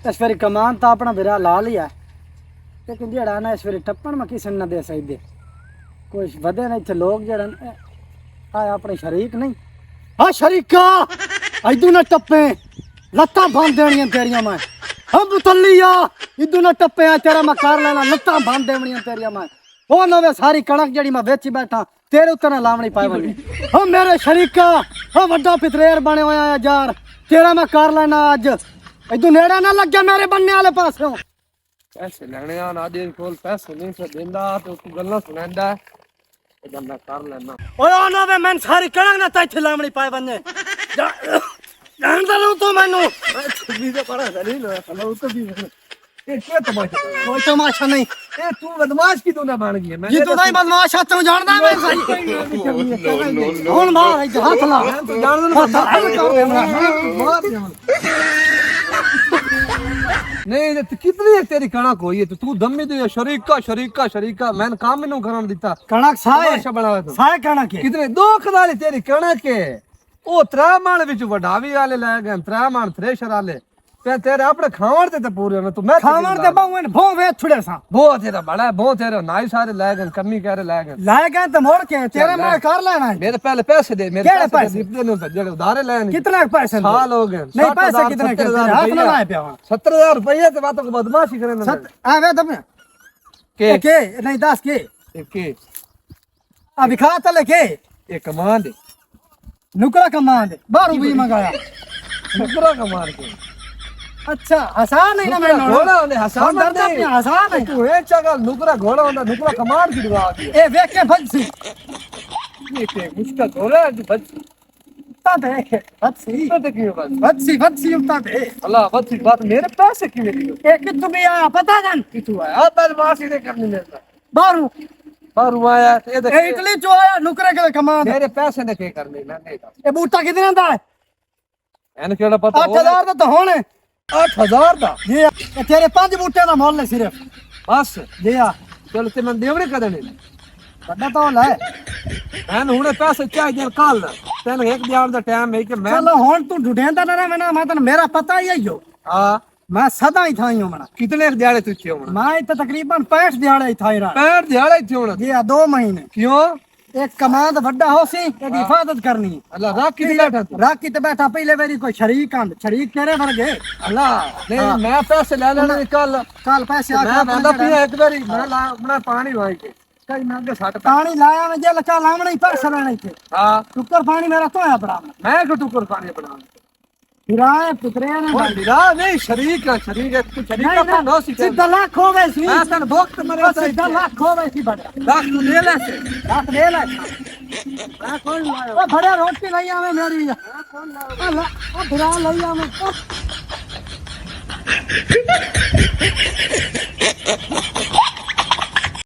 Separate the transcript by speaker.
Speaker 1: इस बारी कमान तो अपना बिरा ला लिया लेकिन जड़ा ना इस बारी टप्पन में किसी ना दे सकते कोई वधे ना इतने लोग जड़ा आए अपने शरीक नहीं हाँ शरीका इदू ना टप्पे लत्तां बांध देनियां तेरियां मैं हम बुतलिया इदू ना टप्पे तेरा मैं कर लेना लत्तां बांध देनियां तेरियां मैं ओ नवे सारी कणक जड़ी मैं बेची बैठा तेरे उत्ते ना लावनी पाए बनी ओ मेरे शरीका ओ वड्डा पितरेर बने होया है यार तेरा मैं कर लेना अज इदू नेड़े ना लग गया मेरे बनने वाले पासों
Speaker 2: पैसे लेने आ ना दे कोल पैसे नहीं से देंदा तो तू गल्ला सुनांदा ए मैं कर लेना
Speaker 1: ओ नवे मैं सारी कणक ना तैथे लावनी पाए बने जानदा नु तो मैनू
Speaker 2: भी तो पड़ा नहीं लो चलो तो भी ये क्या तमाशा
Speaker 1: कोई तमाशा नहीं
Speaker 2: ए तू बदमाश की तू ना बन गई मैं
Speaker 1: ये तो नहीं बदमाश तू जानदा मैं सही कौन मार है हाथ ला
Speaker 2: तू जानदा नहीं ते कितनी है तेरी कणक हुई है तू दम्मी दे शरीका शरीका शरीका मैंने काम इनु करन दिता
Speaker 1: कणक साए
Speaker 2: तमाशा बनावे तू
Speaker 1: साए कणक है
Speaker 2: कितने दो खदाली तेरी कणक है ओ 3 माण विच वडावी वाले ले गए 3 माण थ्रेशर वाले ते तेरे अपने खावण ते पूरे न तू मैं
Speaker 1: खावण ते बहुन भो वे छुड़े सा
Speaker 2: भो तेरा बड़ा भो तेरे नाई सारे ले गए कमी करे ले गए
Speaker 1: लाए गए तो मोड़ के तेरे मैं कर लेना है
Speaker 2: मेरे पहले पैसे दे मेरे
Speaker 1: केड़े
Speaker 2: पैसे दे ने जेड़े उधारे लेने
Speaker 1: कितने पैसे
Speaker 2: साल हो गए
Speaker 1: नहीं पैसे कितने के हाथ में लाए पे
Speaker 2: 70000 रुपया ते बातों को बदमाशी करे ना
Speaker 1: आ वे तब के नहीं 10 के आ दिखा तले के
Speaker 2: ये कमान दे
Speaker 1: नुकरा कमान दे 12 भी मंगाया
Speaker 2: नुकरा कमान के
Speaker 1: अच्छा आसान नहीं ना मैं
Speaker 2: घोड़ा होने हसान
Speaker 1: नहीं आसान है
Speaker 2: तू एक जगह नुकरा घोड़ा होता नुकरा कमान की दुआ आती
Speaker 1: ए देख के भजसी
Speaker 2: ये के मुश्किल घोड़ा है बच
Speaker 1: ता देख भजसी
Speaker 2: तो क्यों बस
Speaker 1: भजसी उता दे
Speaker 2: अल्लाह बच बात मेरे पैसे क्यों दियो
Speaker 1: ए कितु भी आया पता जान
Speaker 2: कितु आया अब बदमाशी ने करनी मेरे
Speaker 1: बारू
Speaker 2: और आया ये देख
Speaker 1: ए इटली जो आया नुकरे के कमान
Speaker 2: मेरे पैसे ने के करने मैं नहीं
Speaker 1: ए बूटा कितने दा है
Speaker 2: एन केड़ा पता
Speaker 1: 8000 दा तो होने
Speaker 2: 8000 दा
Speaker 1: ये तेरे 5 बूटे दा मोल है सिर्फ
Speaker 2: बस
Speaker 1: जी आ
Speaker 2: चल ते मैं देवड़े कदने
Speaker 1: बड़ा तो है
Speaker 2: मैंने हुने पैसे चाहिए कल तेन एक दिहाड़ दा टाइम है कि मैं
Speaker 1: चलो हुन तू ढूंढेंदा ना मैं तन मेरा पता ही है यो
Speaker 2: हां
Speaker 1: मैं सदा ही था ही हूं मना
Speaker 2: कितने दिहाड़े तू थे होना
Speaker 1: मैं तो तकरीबन 65 दिहाड़े ही था ही रहा
Speaker 2: 65 दिहाड़े थे होना
Speaker 1: जी 2 महीने
Speaker 2: क्यों
Speaker 1: एक कमांड बड़ा हो सी तेरी हिफाजत करनी
Speaker 2: अल्लाह राखी दी बैठा तू
Speaker 1: राखी ते बैठा पहले मेरी कोई शरीक आंद शरीक तेरे भर गए
Speaker 2: अल्लाह नहीं मैं पैसे ले लेने कल
Speaker 1: पैसे
Speaker 2: मैं बंदा पिया एक बारी मैं ला अपना पानी भाई के कई मैं के सट
Speaker 1: पानी लाया मैं जे लचा लावना ही पैसे लेने थे
Speaker 2: हां
Speaker 1: टुकर पानी मेरा तो है बड़ा
Speaker 2: मैं को टुकर पानी बना
Speaker 1: फिराए पुत्रे ने
Speaker 2: मेरा नहीं शरीक है तू शरीक का नो सी
Speaker 1: सीधा लाख हो गए सी
Speaker 2: मैं तन वक्त मरे
Speaker 1: सीधा लाख हो गए सी बड़ा
Speaker 2: लाख तू ले ले से
Speaker 1: लाख ले ले मैं कौन लाया ओ बड़ा रोटी लई आवे मेरी कौन लाया ओ फिरा लई आवे